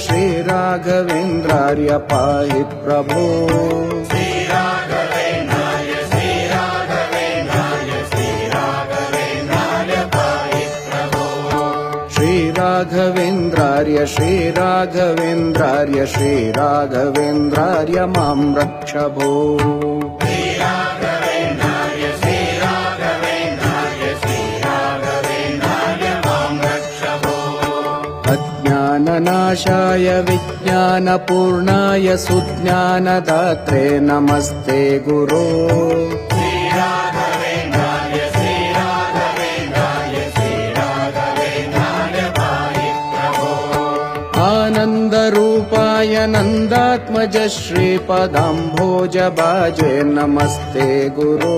श्रीराघवेन्द्रार्य पाहि प्रभो श्रीराघवेन्द्रार्य मां रक्ष भो अज्ञाननाशाय विज्ञानपूर्णाय सुज्ञानदात्रे नमस्ते गुरो आनन्दरूपाय नन्दात्मज श्रीपदाम्भोजभाजे नमस्ते गुरो।